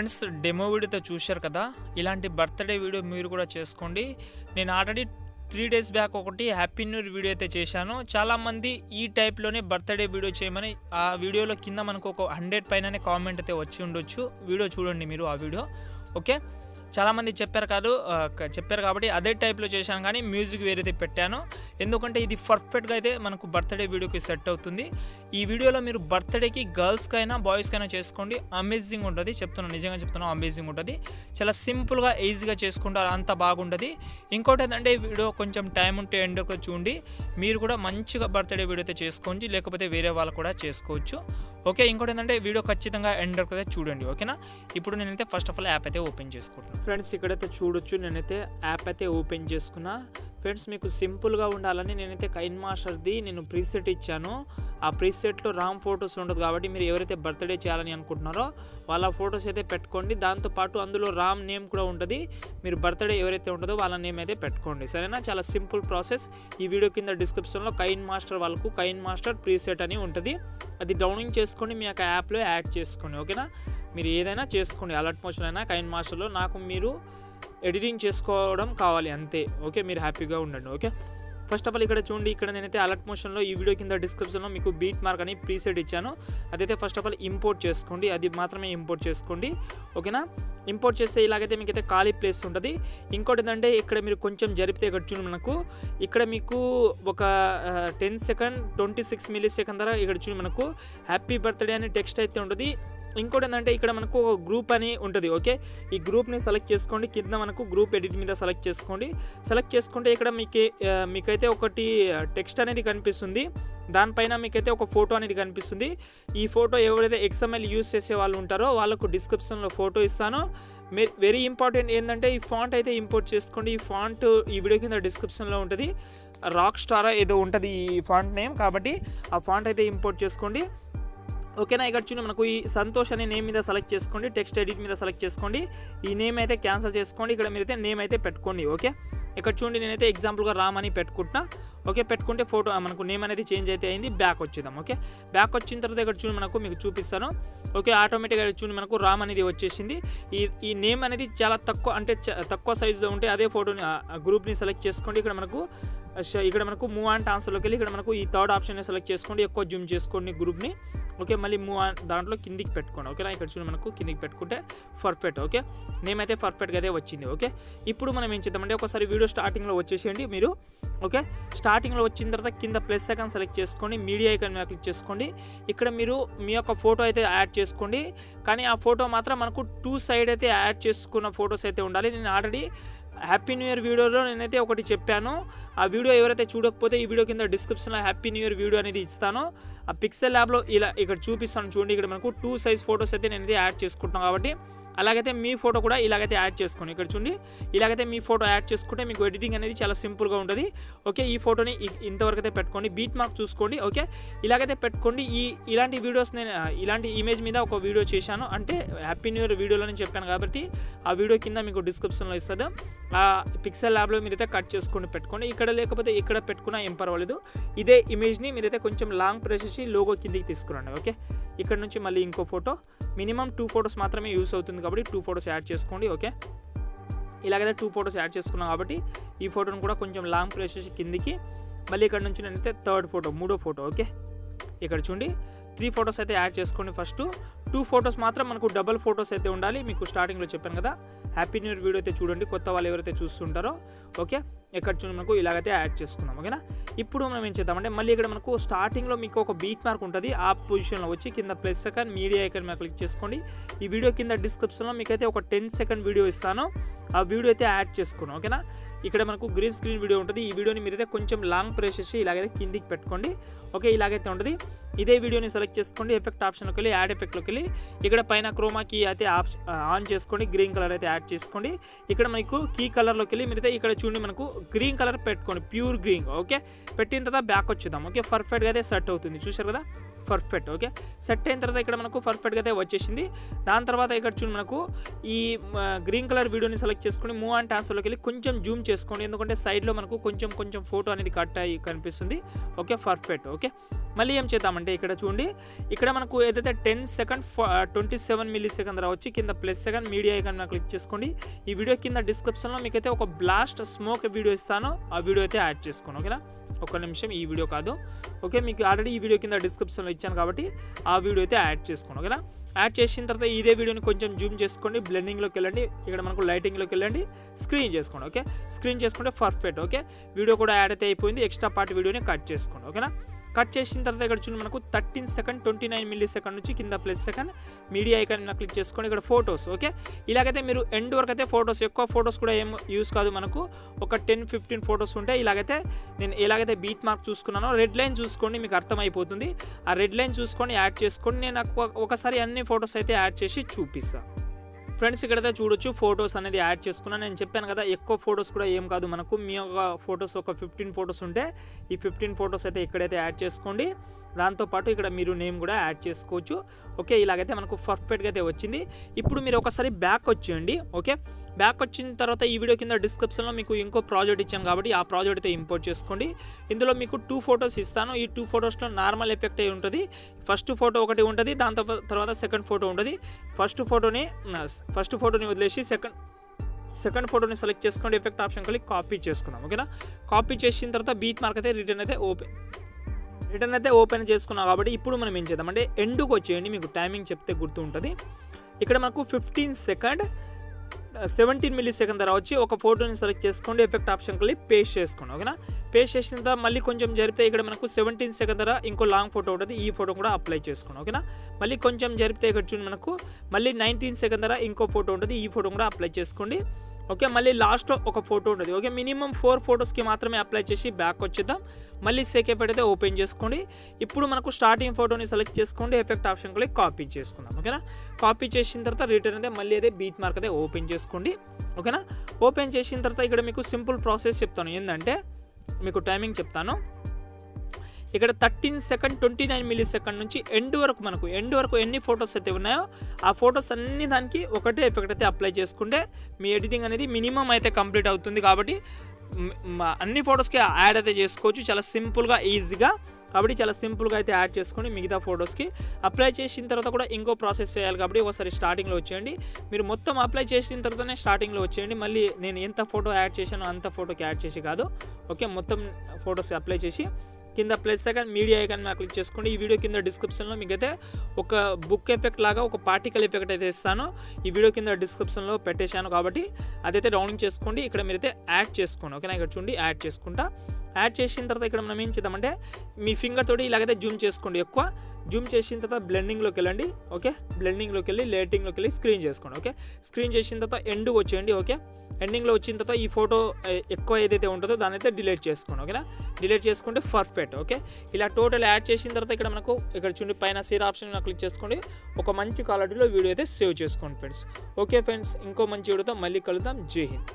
Friends demo వీడియోతో చూశారు కదా, ఇలాంటి బర్త్డే వీడియో మీరు కూడా చేసుకోండి. నేను ఆల్రెడీ 3 days బ్యాక్ ఒకటి హ్యాపీ న్యూ ఇయర్ వీడియో అయితే చేశాను. చాలామంది ఈ టైప్లోనే బర్త్డే వీడియో చేయమని ఆ వీడియోలో కింద మనకు ఒక 100 పైననే కామెంట్ అయితే వచ్చి ఉండొచ్చు. వీడియో చూడండి మీరు ఆ వీడియో. ఓకే, చాలామంది చెప్పారు కాబట్టి అదే టైప్లో చేశాను, కానీ మ్యూజిక్ వేరైతే పెట్టాను. ఎందుకంటే ఇది పర్ఫెక్ట్గా అయితే మనకు బర్త్డే వీడియోకి సెట్ అవుతుంది. ఈ వీడియోలో మీరు బర్త్డేకి గర్ల్స్కైనా బాయ్స్కైనా చేసుకోండి, అమేజింగ్ ఉంటుంది. నిజంగా చెప్తున్నాను, అమేజింగ్ ఉంటుంది. చాలా సింపుల్గా ఈజీగా చేసుకుంటారు, అంత బాగుంటుంది. ఇంకోటి ఏంటంటే వీడియో కొంచెం టైం ఉంటే ఎండ్ కూడా చూడండి, మీరు కూడా మంచిగా బర్త్డే వీడియో అయితే చేసుకోండి, లేకపోతే వేరే వాళ్ళు కూడా చేసుకోవచ్చు. ఓకే, ఇంకోటి ఏంటంటే వీడియో ఖచ్చితంగా ఎండ్ అయితే చూడండి. ఓకేనా, ఇప్పుడు నేనైతే ఫస్ట్ ఆఫ్ ఆల్ యాప్ అయితే ఓపెన్ చేసుకుంటాను. ఫ్రెండ్స్ ఇక్కడైతే చూడొచ్చు, నేనైతే యాప్ అయితే ఓపెన్ చేసుకున్నా. ఫ్రెండ్స్ మీకు సింపుల్గా ఉండాలని నేనైతే కైన్మాస్టర్ది నేను ప్రీసెట్ ఇచ్చాను. ఆ ప్రీసెట్లో రామ్ ఫొటోస్ ఉండదు కాబట్టి మీరు ఎవరైతే బర్త్డే చేయాలని అనుకుంటున్నారో వాళ్ళ ఫొటోస్ అయితే పెట్టుకోండి. దాంతోపాటు అందులో రామ్ నేమ్ కూడా ఉంటుంది. మీరు బర్త్డే ఎవరైతే ఉంటుందో వాళ్ళ నేమ్ అయితే పెట్టుకోండి, సరేనా. చాలా సింపుల్ ప్రాసెస్. ఈ వీడియో కింద డిస్క్రిప్షన్లో కైన్మాస్టర్ వాళ్ళకు కైన్మాస్టర్ ప్రీసెట్ అని ఉంటుంది, అది డౌన్లోడ్ చేసుకొని మీ యొక్క యాప్లో యాడ్ చేసుకోండి. ఓకేనా, మీరు ఏదైనా చేసుకోండి, అలర్ట్ మోషన్ అయినా కైన్మాస్టర్లో. నాకు మీరు ఎడిటింగ్ చేసుకోవడం కావాలి అంతే. ఓకే, మీరు హ్యాపీగా ఉండండి. ఓకే, ఫస్ట్ ఆఫ్ ఆల్ ఇక్కడ చూడండి, ఇక్కడ నేనైతే అలర్ట్ మోషన్లో ఈ వీడియో కింద డిస్క్రిప్షన్లో మీకు బీట్ మార్క్ అని ప్రీసెట్ ఇచ్చాను. అదైతే ఫస్ట్ ఆఫ్ ఆల్ ఇంపోర్ట్ చేసుకోండి, అది మాత్రమే ఇంపోర్ట్ చేసుకోండి. ఓకేనా, ఇంపోర్ట్ చేస్తే ఇలాగైతే మీకైతే ఖాళీ ప్లేస్ ఉంటుంది. ఇంకోటి ఏంటంటే ఇక్కడ మీరు కొంచెం జరిపితే ఇక్కడ చూడండి, మనకు ఇక్కడ మీకు ఒక 10 సెకండ్ 26 మిల్లీ సెకండ్ ధర ఇక్కడ చూడండి మనకు హ్యాపీ బర్త్డే అని టెక్స్ట్ అయితే ఉంటుంది. ఇంకోటి ఏంటంటే ఇక్కడ మనకు ఒక గ్రూప్ అని ఉంటుంది. ఓకే, ఈ గ్రూప్ని సెలెక్ట్ చేసుకోండి. కింద మనకు గ్రూప్ ఎడిట్ మీద సెలెక్ట్ చేసుకోండి. సెలెక్ట్ చేసుకుంటే ఇక్కడ మీకైతే ఒకటి టెక్స్ట్ అనేది కనిపిస్తుంది, దానిపైన మీకైతే ఒక ఫోటో అనేది కనిపిస్తుంది. ఈ ఫోటో ఎవరైతే XML యూజ్ చేసే వాళ్ళు ఉంటారో వాళ్ళకు డిస్క్రిప్షన్లో ఫోటో ఇస్తాను. వెరీ ఇంపార్టెంట్ ఏంటంటే ఈ ఫాంట్ అయితే ఇంపోర్ట్ చేసుకోండి. ఈ ఫాంట్ ఈ వీడియో కింద డిస్క్రిప్షన్లో ఉంటుంది, రాక్ స్టార్ ఏదో ఉంటుంది ఈ ఫాంట్ నేమ్, కాబట్టి ఆ ఫాంట్ అయితే ఇంపోర్ట్ చేసుకోండి. ఓకేనా, ఇక్కడ చూడండి మనకు ఈ సంతోష్ అనే నేమ్ మీద సెలెక్ట్ చేసుకోండి, టెక్స్ట్ ఎడిట్ మీద సెలెక్ట్ చేసుకోండి. ఈ నేమ్ అయితే క్యాన్సిల్ చేసుకోండి, ఇక్కడ మీరైతే నేమ్ అయితే పెట్టుకోండి. ఓకే, ఇక్కడ చూడండి నేనైతే ఎగ్జాంపుల్గా రామ్ అని పెట్టుకుంటున్నా. ఓకే, పెట్టుకుంటే ఫోటో మనకు నేమ్ అనేది చేంజ్ అయితే అయింది. బ్యాక్ వచ్చేద్దాం. ఓకే, బ్యాక్ వచ్చిన తర్వాత ఇక్కడ చూడండి మనకు మీకు చూపిస్తాను. ఓకే, ఆటోమేటిక్గా చూడండి మనకు రామ్ అనేది వచ్చేసింది. ఈ నేమ్ అనేది చాలా తక్కువ, అంటే తక్కువ సైజులో ఉంటే అదే ఫోటోని గ్రూప్ని సెలెక్ట్ చేసుకోండి. ఇక్కడ మనకు మూవ్ అండ్ ఆన్సర్లోకి వెళ్ళి ఇక్కడ మనకు ఈ థర్డ్ ఆప్షన్ సెలెక్ట్ చేసుకోండి, ఎక్కువ జూమ్ చేసుకోండి గ్రూప్ని. ఓకే, మళ్ళీ మూవ్ ఆన్ దాంట్లో కిందికి పెట్టుకోండి. ఓకేనా, ఇక్కడ చూడండి మనకు కిందికి పెట్టుకుంటే పర్ఫెక్ట్. ఓకే, నేమ్ అయితే పర్ఫెక్ట్గా అయితే వచ్చింది. ఓకే, ఇప్పుడు మనం ఏం చేద్దామంటే ఒకసారి వీడియో స్టార్టింగ్లో వచ్చేసేయండి మీరు. ఓకే, స్టార్టింగ్లో వచ్చిన తర్వాత కింద ప్లస్ ఐకాన్ సెలెక్ట్ చేసుకోండి, మీడియా ఐకాన్ మీద క్లిక్ చేసుకోండి. ఇక్కడ మీరు మీ యొక్క ఫోటో అయితే యాడ్ చేసుకోండి, కానీ ఆ ఫోటో మాత్రం మనకు 2 సైడ్ అయితే యాడ్ చేసుకున్న ఫొటోస్ అయితే ఉండాలి. నేను ఆల్రెడీ హ్యాపీ న్యూ ఇయర్ వీడియోలో నేనైతే ఒకటి చెప్పాను. ఆ వీడియో ఎవరైతే చూడకపోతే ఈ వీడియో కింద డిస్క్రిప్షన్లో హ్యాపీ న్యూ ఇయర్ వీడియో అనేది ఇస్తాను. ఆ పిక్సెల్ ల్యాబ్లో ఇలా ఇక్కడ చూపిస్తాను చూడండి. ఇక్కడ మనకు 2 సైజ్ ఫొటోస్ అయితే నేనైతే యాడ్ చేసుకుంటున్నాను, కాబట్టి అలాగైతే మీ ఫోటో కూడా ఇలాగైతే యాడ్ చేసుకోండి. ఇక్కడ చూడండి, ఇలాగైతే మీ ఫోటో యాడ్ చేసుకుంటే మీకు ఎడిటింగ్ అనేది చాలా సింపుల్గా ఉంటుంది. ఓకే, ఈ ఫోటోని ఇంతవరకు అయితే పెట్టుకోండి, బీట్ మార్క్ చూసుకోండి. ఓకే, ఇలాగైతే పెట్టుకోండి. ఇలాంటి వీడియోస్ నేను ఇలాంటి ఇమేజ్ మీద ఒక వీడియో చేశాను, అంటే హ్యాపీ న్యూ ఇయర్ వీడియోలో నేను చెప్పాను కాబట్టి ఆ వీడియో కింద మీకు డిస్క్రిప్షన్లో ఇస్తుంది. ఆ పిక్సెల్ ల్యాబ్లో మీరైతే కట్ చేసుకొని పెట్టుకోండి. ఇక్కడ లేకపోతే ఇక్కడ పెట్టుకున్నా ఏం పర్వాలేదు. ఇదే ఇమేజ్ని మీరైతే కొంచెం లాంగ్ ప్రెస్ చేసి లోగో కిందికి తీసుకురండి. ఓకే, ఇక్కడ నుంచి మళ్ళీ ఇంకో ఫోటో, మినిమం 2 ఫొటోస్ మాత్రమే యూస్ అవుతుంది కాబట్టి 2 ఫొటోస్ యాడ్ చేసుకోండి. ఓకే, ఇలాగైతే 2 ఫొటోస్ యాడ్ చేసుకున్నాం కాబట్టి ఈ ఫోటోను కూడా కొంచెం లాంగ్ ప్రెస్ చేసి కిందికి, మళ్ళీ ఇక్కడ నుంచి నేనైతే థర్డ్ ఫోటో, మూడో ఫోటో. ఓకే, ఇక్కడ చూడండి 3 ఫొటోస్ అయితే యాడ్ చేసుకోండి. ఫస్ట్ 2 ఫొటోస్ మాత్రం మనకు డబల్ ఫొటోస్ అయితే ఉండాలి. మీకు స్టార్టింగ్లో చెప్పాను కదా, హ్యాపీ న్యూ ఇయర్ వీడియో అయితే చూడండి, కొత్త వాళ్ళు ఎవరైతే చూస్తుంటారో. ఓకే, ఇక్కడ చూడండి మనకు ఇలాగైతే యాడ్ చేసుకున్నాం. ఓకేనా, ఇప్పుడు మనం ఏం చేద్దామంటే మళ్ళీ ఇక్కడ మనకు స్టార్టింగ్లో మీకు ఒక బీట్ మార్క్ ఉంటుంది, ఆ పొజిషన్లో వచ్చి కింద ప్లస్ ఐకాన్ మీడియా ఐకాన్ మీద క్లిక్ చేసుకోండి. ఈ వీడియో కింద డిస్క్రిప్షన్లో మీకైతే ఒక 10 సెకండ్ వీడియో ఇస్తాను, ఆ వీడియో అయితే యాడ్ చేసుకున్నాం. ఓకేనా, ఇక్కడ మనకు గ్రీన్ స్క్రీన్ వీడియో ఉంటుంది. ఈ వీడియోని మీరైతే కొంచెం లాంగ్ ప్రెస్ చేసి ఇలాగైతే కిందికి పెట్టుకోండి. ఓకే, ఇలాగైతే ఉంటుంది. ఇదే వీడియోని సెలెక్ట్ చేసుకోండి, ఎఫెక్ట్ ఆప్షన్లోకి వెళ్ళి యాడ్ ఎఫెక్ట్లోకి వెళ్ళి ఇక్కడ పైన క్రోమా కీ అయితే ఆన్ చేసుకోండి, గ్రీన్ కలర్ అయితే యాడ్ చేసుకోండి. ఇక్కడ మనకు కీ కలర్లోకి వెళ్ళి మీరైతే ఇక్కడ చూడండి మనకు గ్రీన్ కలర్ పెట్టుకోండి, ప్యూర్ గ్రీన్. ఓకే, పెట్టిన తర్వాత బ్యాక్ వచ్చేద్దాం. ఓకే, పర్ఫెక్ట్గా అయితే సెట్ అవుతుంది. చూసారు కదా, పర్ఫెక్ట్. ఓకే, సెట్ అయిన తర్వాత ఇక్కడ మనకు పర్ఫెక్ట్గా అయితే వచ్చేసింది. దాని తర్వాత ఇక్కడ చూడండి మనకు ఈ గ్రీన్ కలర్ వీడియోని సెలెక్ట్ చేసుకొని మూవ్ అండ్ ట్రాన్స్ఫర్లోకి వెళ్ళి కొంచెం జూమ్ చేసుకోండి, ఎందుకంటే సైడ్లో మనకు కొంచెం ఫోటో అనేది కట్ అయ్యి కనిపిస్తుంది. Okay, perfect. ఓకే, మళ్ళీ ఏం చేద్దామంటే ఇక్కడ చూడండి, ఇక్కడ మనకు ఏదైతే 10 సెకండ్ 27 మిల్లీ సెకండ్ రావచ్చు, కింద plus second media icon click చేసుకోండి. ఈ వీడియో కింద డిస్క్రిప్షన్లో మీకైతే ఒక బ్లాస్ట్ స్మోక్ వీడియో ఇస్తాను, ఆ వీడియో అయితే యాడ్ చేసుకోండి. ఓకేనా, ఒక్క నిమిషం, ఈ వీడియో కాదు. ఓకే, మీకు ఆల్రెడీ ఈ వీడియో కింద డిస్క్రిప్షన్లో ఇచ్చాను కాబట్టి ఆ వీడియో అయితే యాడ్ చేసుకోండి. ఓకేనా, యాడ్ చేసిన తర్వాత ఇదే వీడియోని కొంచెం జూమ్ చేసుకోండి, బ్లెండింగ్లోకి వెళ్ళండి, ఇక్కడ మనకు లైటింగ్లోకి వెళ్ళండి, స్క్రీన్ చేసుకోండి. ఓకే, స్క్రీన్ చేసుకుంటే పర్ఫెక్ట్. ఓకే, వీడియో కూడా యాడ్ అయితే అయిపోయింది. ఎక్స్ట్రా పార్ట్ వీడియోని కట్ చేసుకోండి. ఓకేనా, కట్ చేసిన తర్వాత ఇక్కడ చూడండి మనకు 13 సెకండ్ 29 మిల్లీ సెకండ్ నుంచి కింద plus second media icon click చేసుకోండి. ఇక్కడ ఫొటోస్. ఓకే, ఇలాగైతే మీరు ఎండ్ వరకు అయితే ఫొటోస్, ఎక్కువ ఫొటోస్ కూడా ఏం యూస్ కాదు, మనకు ఒక 10-15 ఫొటోస్ ఉంటాయి. ఇలాగైతే నేను ఎలాగైతే బీట్ మార్క్ చూసుకున్నానో రెడ్ లైన్ చూసుకోండి, మీకు అర్థమైపోతుంది. ఆ రెడ్ లైన్ చూసుకొని యాడ్ చేసుకోండి. నేను ఒకసారి అన్ని ఫొటోస్ అయితే యాడ్ చేసి చూపిస్తాను. ఫ్రెండ్స్, ఇక్కడైతే చూడొచ్చు ఫొటోస్ అనేది యాడ్ చేసుకున్నాను. నేను చెప్పాను కదా, ఎక్కువ ఫొటోస్ కూడా ఏం కాదు, మనకు మీ ఒక ఫొటోస్ ఒక 15 ఫొటోస్ ఉంటే ఈ 15 ఫొటోస్ అయితే ఇక్కడైతే యాడ్ చేసుకోండి. దాంతోపాటు ఇక్కడ మీరు నేమ్ కూడా యాడ్ చేసుకోవచ్చు. ఓకే, ఇలాగైతే మనకు పర్ఫెక్ట్గా అయితే వచ్చింది. ఇప్పుడు మీరు ఒకసారి బ్యాక్ వచ్చేయండి. ఓకే, బ్యాక్ వచ్చిన తర్వాత ఈ వీడియో కింద డిస్క్రిప్షన్లో మీకు ఇంకో ప్రాజెక్ట్ ఇచ్చాను కాబట్టి ఆ ప్రాజెక్ట్ అయితే ఇంపోర్ట్ చేసుకోండి. ఇందులో మీకు 2 ఫొటోస్ ఇస్తాను. ఈ 2 ఫొటోస్లో నార్మల్ ఎఫెక్ట్ అయి ఉంటుంది. ఫస్ట్ ఫోటో ఒకటి ఉంటుంది, దాంతో తర్వాత సెకండ్ ఫోటో ఉంటుంది. ఫస్ట్ ఫోటోని వదిలేసి సెకండ్ ఫోటోని సెలెక్ట్ చేసుకోండి, ఎఫెక్ట్ ఆప్షన్ కలిగి కాపీ చేసుకుందాం. ఓకేనా, కాపీ చేసిన తర్వాత బీట్ మార్క్ అయితే రిటర్న్ అయితే ఓపెన్ చేసుకున్నాం కాబట్టి ఇప్పుడు మనం ఏం చేద్దామంటే ఎండ్కి వచ్చేయండి. మీకు టైమింగ్ చెప్తే గుర్తు ఉంటుంది. ఇక్కడ మనకు 15 సెకండ్ 17 మిల్లీ సెకండ్ ధర వచ్చి ఒక ఫోటోని సెలెక్ట్ చేసుకోండి, ఎఫెక్ట్ ఆప్షన్ కలిగి పేస్ట్ చేసుకోండి. ఓకేనా, పేస్ట్ చేసిన తర్వాత మళ్ళీ కొంచెం జరిపితే ఇక్కడ మనకు 17 సెకండ్ ధర ఇంకో లాంగ్ ఫోటో ఉంటుంది, ఈ ఫోటో కూడా అప్లై చేసుకోండి. ఓకేనా, మళ్ళీ కొంచెం జరిపితే ఇక్కడ చూడండి మనకు మళ్ళీ 19 సెకండ్ ధర ఇంకో ఫోటో ఉంటుంది, ఈ ఫోటో కూడా అప్లై చేసుకోండి. ఓకే, మళ్ళీ లాస్ట్లో ఒక ఫోటో ఉంటుంది. ఓకే, మినిమం 4 ఫొటోస్కి మాత్రమే అప్లై చేసి బ్యాక్ వచ్చేద్దాం. మళ్ళీ సెకండ్ అయితే ఓపెన్ చేసుకోండి. ఇప్పుడు మనకు స్టార్టింగ్ ఫోటోని సెలెక్ట్ చేసుకోండి, ఎఫెక్ట్ ఆప్షన్ కలిగి కాపీ చేసుకుందాం. ఓకేనా, కాపీ చేసిన తర్వాత రిటర్న్ అయితే మళ్ళీ అయితే బీట్ మార్క్ అయితే ఓపెన్ చేసుకోండి. ఓకేనా, ఓపెన్ చేసిన తర్వాత ఇక్కడ మీకు సింపుల్ ప్రాసెస్ చెప్తాను. ఏంటంటే మీకు టైమింగ్ చెప్తాను. ఇక్కడ 13 సెకండ్ 29 మిల్లీ సెకండ్ నుంచి ఎండ్ వరకు ఎన్ని ఫొటోస్ అయితే ఉన్నాయో ఆ ఫొటోస్ అన్ని దానికి ఒకటే ఎఫెక్ట్ అయితే అప్లై చేసుకుంటే మీ ఎడిటింగ్ అనేది మినిమం అయితే కంప్లీట్ అవుతుంది. కాబట్టి అన్ని ఫొటోస్కి యాడ్ అయితే చేసుకోవచ్చు చాలా సింపుల్గా, ఈజీగా. కాబట్టి చాలా సింపుల్గా అయితే యాడ్ చేసుకొని మిగతా ఫొటోస్కి అప్లై చేసిన తర్వాత కూడా ఇంకో ప్రాసెస్ చేయాలి. కాబట్టి ఒకసారి స్టార్టింగ్లో వచ్చేయండి. మీరు మొత్తం అప్లై చేసిన తర్వాతనే స్టార్టింగ్లో వచ్చేయండి. మళ్ళీ నేను ఎంత ఫోటో యాడ్ చేశానో అంత ఫోటోకి యాడ్ చేసి కాదు. ఓకే, మొత్తం ఫొటోస్ అప్లై చేసి కింద plus second media icon click చేసుకోండి. ఈ వీడియో కింద డిస్క్రిప్షన్లో మీకైతే ఒక బుక్ ఎఫెక్ట్ లాగా ఒక పార్టికల్ ఎఫెక్ట్ అయితే ఇస్తాను, ఈ వీడియో కింద డిస్క్రిప్షన్లో పెట్టేశాను కాబట్టి అదైతే డౌన్లోడ్ చేసుకోండి. ఇక్కడ మీరైతే యాడ్ చేసుకోండి. ఓకేనా, ఇక్కడ చూడండి యాడ్ చేసుకుంటా. యాడ్ చేసిన తర్వాత ఇక్కడ మనం ఏం చేద్దామంటే మీ ఫింగర్ తోటి ఇలాగైతే జూమ్ చేసుకోండి. ఎక్కువ జూమ్ చేసిన తర్వాత బ్లెండింగ్లోకి వెళ్ళండి. ఓకే, బ్లెండింగ్లోకి వెళ్ళి లైటింగ్లోకి వెళ్ళి స్క్రీన్ చేసుకోండి. ఓకే, స్క్రీన్ చేసిన తర్వాత ఎండ్కి వచ్చేయండి. ఓకే, ఎండింగ్లో వచ్చిన తర్వాత ఈ ఫోటో ఎక్కువ ఏదైతే ఉంటుందో దాని అయితే డిలీట్ చేసుకోండి. ఓకేనా, డిలీట్ చేసుకుంటే పర్ఫెక్ట్. ఓకే, ఇలా టోటల్ యాడ్ చేసిన తర్వాత ఇక్కడ మనకు ఇక్కడ చూడండి పైన సేవ్ ఆప్షన్ క్లిక్ చేసుకోండి. ఒక మంచి క్వాలిటీలో వీడియో అయితే సేవ్ చేసుకోండి ఫ్రెండ్స్. ఓకే ఫ్రెండ్స్, ఇంకో మంచి వీడియోతో మళ్ళీ కలుద్దాం. జై హింద్.